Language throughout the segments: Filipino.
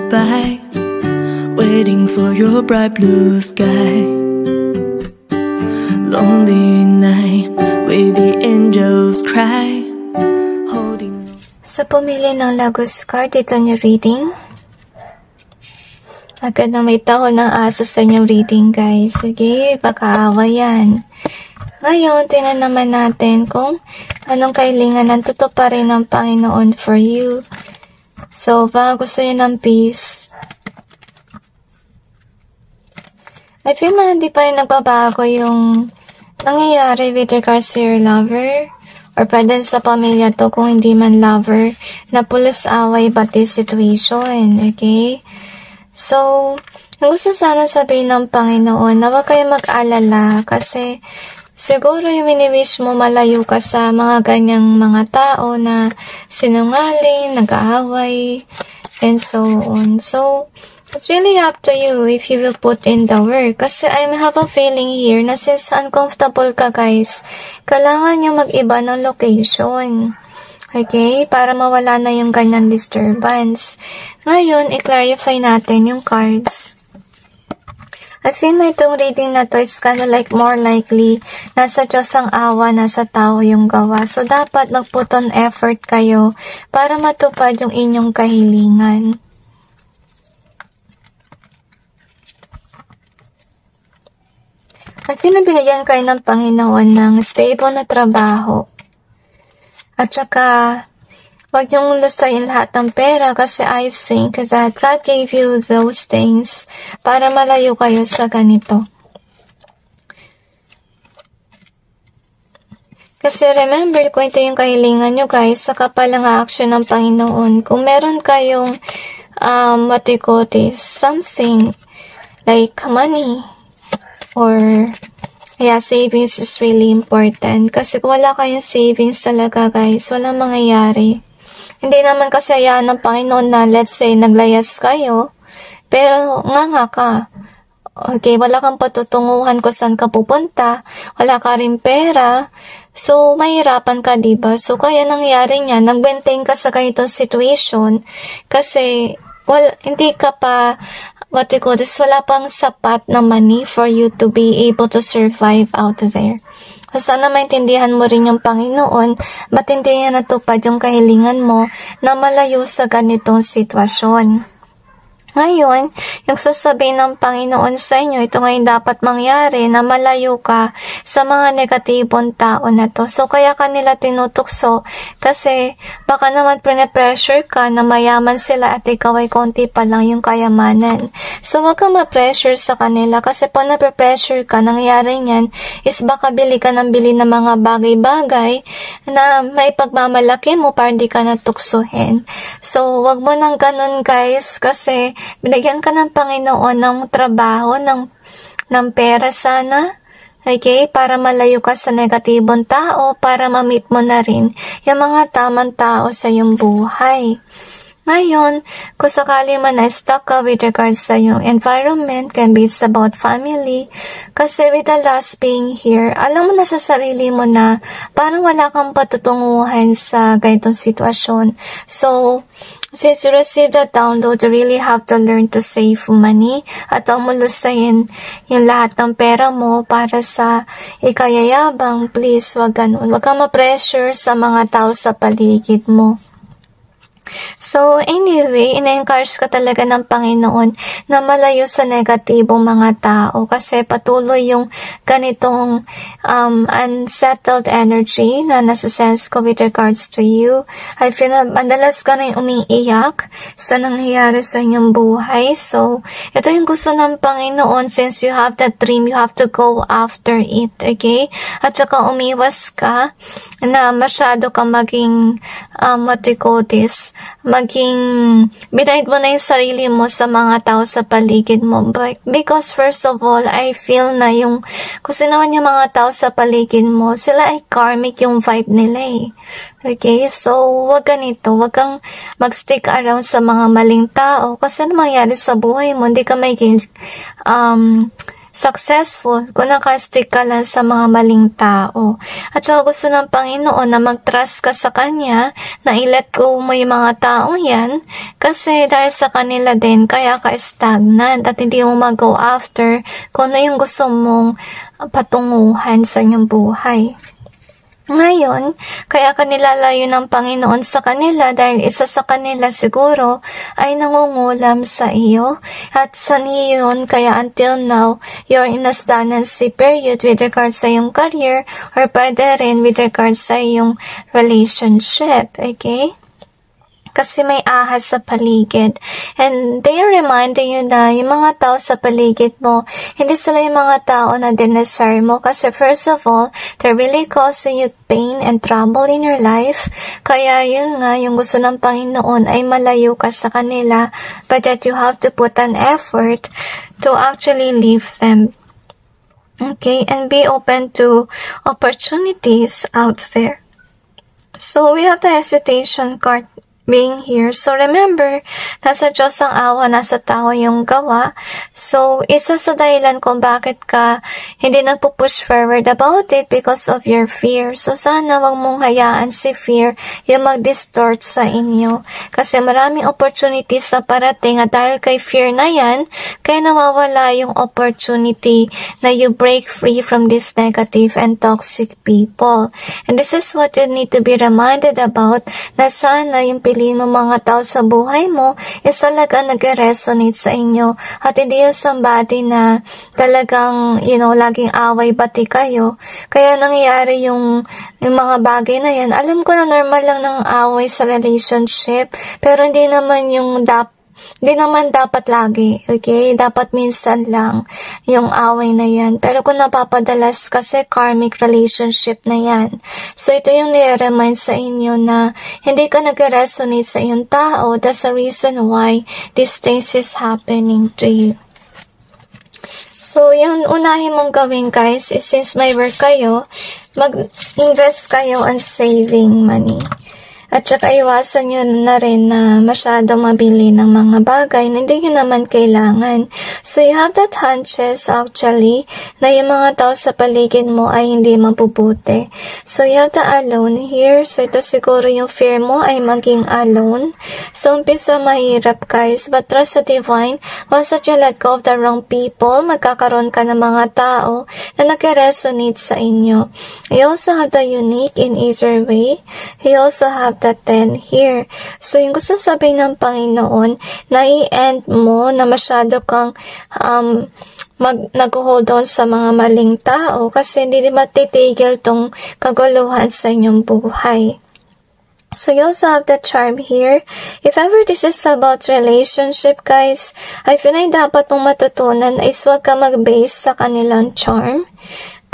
goodbye, waiting for your bright blue sky. Lonely night with the angels cry. Sa pumili ng Lagos card, ito yung reading. Agad na may tahol ng aso sa inyong reading, guys. Sige, baka awa yan. Ngayon, tinan naman natin kung anong kailangan ng tutuparin ng Panginoon for you. So, baka gusto nyo ng peace. I feel na hindi pa rin nagbabago yung nangyayari with regards to your lover. Or pwede sa pamilya to kung hindi man lover, na pulos away bati situation, okay? So, ang gusto sana sabihin ng Panginoon na huwag kayo mag-alala kasi siguro yung mini-wish mo malayo ka sa mga ganyang mga tao na sinungaling, nag-aaway, and so on. So, it's really up to you if you will put in the work. Kasi I have a feeling here na since uncomfortable ka, guys, kailangan nyo mag-iba ng location. Okay? Para mawala na yung kanyang disturbance. Ngayon, i-clarify natin yung cards. I feel na itong reading na to is kinda like more likely nasa Diyos ang awa, nasa tao yung gawa. So, dapat mag-put on effort kayo para matupad yung inyong kahilingan. At pinabigyan kayo ng Panginoon ng stable na trabaho. At saka, wag niyong lusayin lahat ng pera kasi I think that God gave you those things para malayo kayo sa ganito. Kasi remember, kung ito yung kahilingan nyo, guys, sa kapalang action ng Panginoon, kung meron kayong something like money, or kaya savings is really important. Kasi kung wala kayong savings talaga, guys, walang mangyayari. Hindi naman kasi hayaan ng Panginoon na let's say naglayas kayo, pero nga ka. Okay, wala kang patutunguhan kung saan ka pupunta, wala ka rin pera, so mahirapan ka, diba? So kaya nangyari niya, nag-maintain ka sa ganitong situation kasi hindi ka pa wala pang sapat na money for you to be able to survive out there. So, sana maintindihan mo rin yung Panginoon, matindihan na natupad yung kahilingan mo na malayo sa ganitong sitwasyon. Ngayon, yung sasabihin ng Panginoon sa inyo, ito ngayon dapat mangyari na malayo ka sa mga negatibong tao na to. So, kaya kanila tinutukso kasi baka naman pressure ka na mayaman sila at ikaw ay konti pa lang yung kayamanan. So, wag kang ma-pressure sa kanila kasi pag na-pressure ka, nangyari niyan is baka bili ka ng mga bagay-bagay na may pagmamalaki mo para di ka natuksuhin. So, wag mo nang ganun, guys, kasi binigyan ka ng Panginoon ng trabaho, ng pera sana, okay, para malayo ka sa negatibong tao, para ma-meet mo na rin yung mga tamang tao sa iyong buhay. Ngayon, kung sakali man na stuck ka with regards sa yung environment, can be it's about family, kasi with the last being here, alam mo na sa sarili mo na parang wala kang patutunguhan sa ganitong sitwasyon. So, since you receive that download, you really have to learn to save money at umulusayin yung lahat ng pera mo para sa ikayayabang. Please, wag ganun. Wag kang ma-pressure sa mga tao sa paligid mo. So, anyway, ina-encourage ka talaga ng Panginoon na malayo sa negatibong mga tao kasi patuloy yung ganitong unsettled energy na nasa-sense ko with regards to you. I feel na madalas ka na umiiyak sa nangyayari sa inyong buhay. So, ito yung gusto ng Panginoon. Since you have that dream, you have to go after it, okay? At saka umiwas ka na masyado ka maging binayad mo na yung sarili mo sa mga tao sa paligid mo. Because first of all, I feel na yung kasi naman yung mga tao sa paligid mo, sila ay karmic yung vibe nila eh. Okay, so wag ganito, wag kang mag-stick around sa mga maling tao kasi ano mangyari sa buhay mo, hindi ka may successful kung nakastick ka lang sa mga maling tao. At saka gusto ng Panginoon na mag-trust ka sa Kanya, na i-let go mo yung mga taong yan, kasi dahil sa kanila din, kaya ka stagnant at hindi mo mag-go after kung ano yung gusto mong patunguhan sa inyong buhay. Ngayon, kaya kanilalayo ng Panginoon sa kanila dahil isa sa kanila siguro ay nangungulam sa iyo. At sa niyon, kaya until now, you're in a stagnancy period with regards sa iyong career or pwede rin with regards sa iyong relationship. Okay? Kasi may ahas sa paligid. And they are reminding you na yung mga tao sa paligid mo, hindi sila yung mga tao na dinasire mo. Kasi first of all, they're really causing you pain and trouble in your life. Kaya yun nga, yung gusto ng Panginoon ay malayo ka sa kanila, but that you have to put an effort to actually leave them. Okay? And be open to opportunities out there. So, we have the hesitation card being here. So, remember, nasa Diyos ang awa, nasa tao yung gawa. So, isa sa dahilan kung bakit ka hindi nagpo-push forward about it because of your fear. So, sana wag mong hayaan si fear yung mag-distort sa inyo. Kasi maraming opportunities sa parating at dahil kay fear na yan, kaya nawawala yung opportunity na you break free from this negative and toxic people. And this is what you need to be reminded about, na sana yung piliin mo mga tao sa buhay mo is talaga nag-resonate sa inyo at hindi yung somebody na talagang, laging away-bati kayo. Kaya nangyayari yung mga bagay na yan. Alam ko na normal lang ng away sa relationship, pero hindi naman dapat lagi, okay? Dapat minsan lang yung away na yan. Pero kung napapadalas kasi karmic relationship na yan. So, ito yung nire-remind sa inyo na hindi ka nag-resonate sa iyong tao. That's the reason why these things is happening to you. So, yung unahin mong gawin, guys, is since may work kayo, mag-invest kayo on saving money. At saka iwasan nyo na rin na masyadong mabili ng mga bagay na hindi nyo naman kailangan. So, you have that hunches actually na yung mga tao sa paligid mo ay hindi mabubuti. So, you have the alone here. So, ito siguro yung fear mo ay maging alone. So, umpisa mahirap, guys. But trust the divine. Once that you let go of the wrong people, magkakaroon ka ng mga tao na nag-resonate sa inyo. You also have the unique in either way. You also have the 10 here. So, yung gusto sabihin ng Panginoon, na i-end mo na masyado kang nag-hold on sa mga maling tao kasi hindi matitigil tong kaguluhan sa inyong buhay. So, you also have the charm here. If ever this is about relationship, guys, I feel na dapat mong matutunan is huwag ka mag-base sa kanilang charm.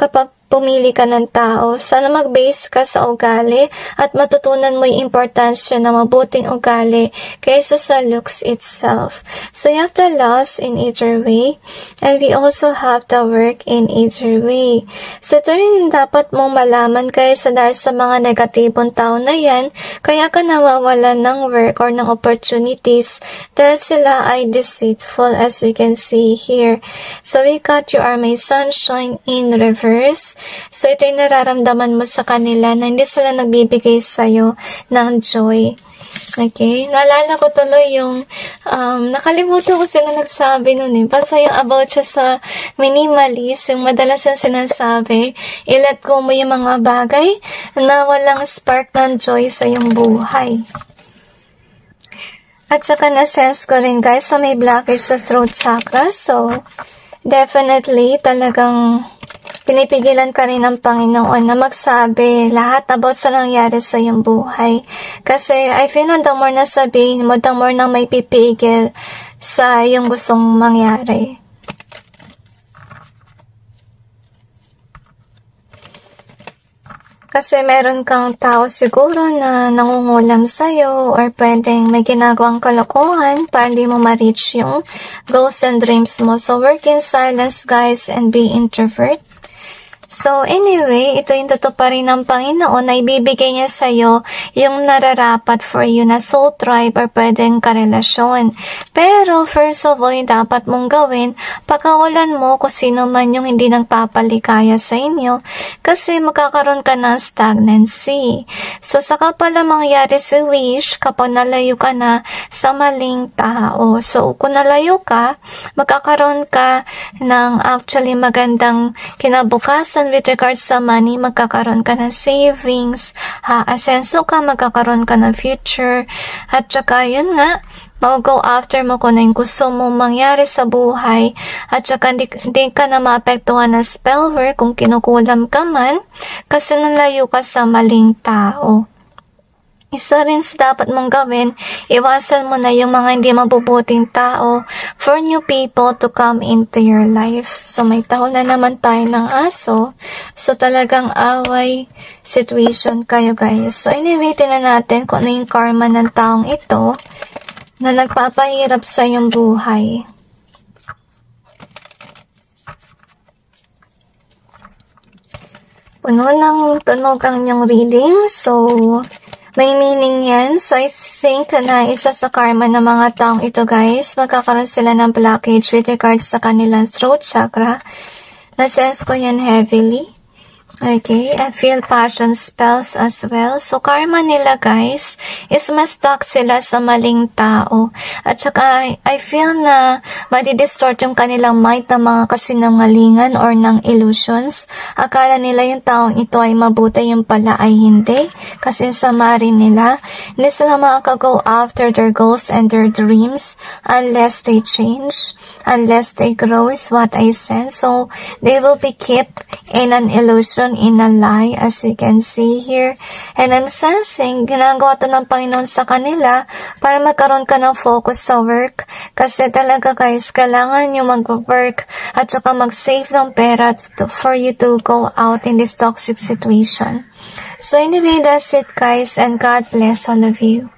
Kapag pumili ka ng tao, sana mag-base ka sa ugali at matutunan mo yung importansya ng mabuting ugali kaysa sa looks itself. So, you have the loss in either way, and we also have the work in either way. So, ito rin dapat mong malaman kaysa dahil sa mga negatibong tao na yan, kaya ka nawawalan ng work or ng opportunities dahil sila ay deceitful as we can see here. So, we got you are my sunshine in reverse. So, ito yung nararamdaman mo sa kanila na hindi sila nagbibigay sa'yo ng joy. Okay? Naalala ko tuloy yung, nakalimutan ko sila nagsabi nun eh. Basta yung about siya sa minimalist, yung madalas yung sinasabi, i-let go mo yung mga bagay na walang spark ng joy sa yung buhay. At saka na-sense ko rin, guys, na may blockage sa throat chakra. So, definitely, talagang pinipigilan ka rin ng Panginoon na magsabi lahat about sa nangyari sa iyong buhay. Kasi I feel na the more na sabihin mo, the more na may pipigil sa iyong gustong mangyari. Kasi meron kang tao siguro na nangungulam sa'yo or pwedeng may ginagawang kalokohan para hindi mo ma-reach yung goals and dreams mo. So, work in silence, guys, and be introvert. So anyway, ito yung tutuparin ng Panginoon na ibibigay niya sa'yo yung nararapat for you na soul tribe or pwedeng karelasyon. Pero first of all, yung dapat mong gawin, pakawalan mo kung sino man yung hindi nagpapaligaya sa inyo kasi magkakaroon ka ng stagnancy. So saka pala mangyayari si wish kapag nalayo ka na sa maling tao. So kung nalayo ka, magkakaroon ka ng actually magandang kinabukasan with regards sa money, magkakaroon ka ng savings, asenso ka, magkakaroon ka ng future, at saka yun nga, mag-go after mo kung ano yung gusto mong mangyari sa buhay, at saka hindi ka na maapektuhan ng spell work kung kinukulam ka man, kasi nalayo ka sa maling tao. Isa rin sa dapat mong gawin, iwasan mo na yung mga hindi mabubuting tao for new people to come into your life. So may tahol na naman tayo ng aso. So talagang away situation kayo guys. So anyway, tingnan natin kung ano yung karma ng taong ito na nagpapahirap sa iyong buhay. Puno ng tunog ang inyong reading. So may meaning yan. So, I think na isa sa karma ng mga taong ito, guys, magkakaroon sila ng blockage with regards sa kanilang throat chakra. Na-sense ko yan heavily. Okay, I feel passion spells as well. So, karma nila, guys, is ma-stuck sila sa maling tao. At saka, I feel na madidistort yung kanilang mind ng mga kasinungalingan or ng illusions. Akala nila yung taong ito ay mabuti, yung pala ay hindi. Kasi sama rin nila. Hindi sila makaka-go after their goals and their dreams unless they change, unless they grow is what I sense. So, they will be kept in an illusion, in a lie, as we can see here. And I'm sensing, ginagawa to ng Panginoon sa kanila para magkaroon ka ng focus sa work. Kasi talaga guys, kailangan nyo mag-work at saka mag-save ng pera for you to go out in this toxic situation. So anyway, that's it guys, and God bless all of you.